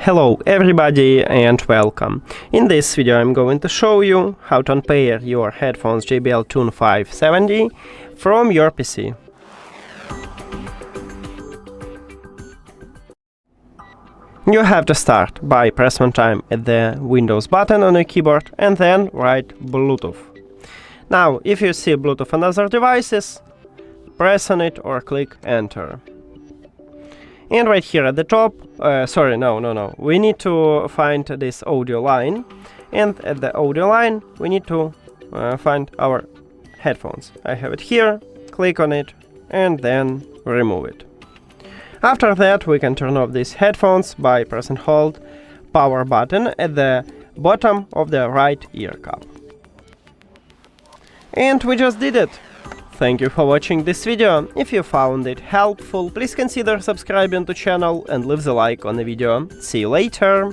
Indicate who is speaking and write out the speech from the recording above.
Speaker 1: Hello everybody and welcome. In this video I'm going to show you how to unpair your headphones JBL Tune 570 from your PC. You have to start by press one time at the Windows button on your keyboard and then write Bluetooth. Now, if you see Bluetooth on other devices, press on it or click Enter. And right here at the top, we need to find this audio line, and at the audio line we need to find our headphones. I have it here, click on it and then remove it. After that we can turn off these headphones by press and hold power button at the bottom of the right ear cup. And we just did it! Thank you for watching this video. If you found it helpful, please consider subscribing to the channel and leave the like on the video. See you later!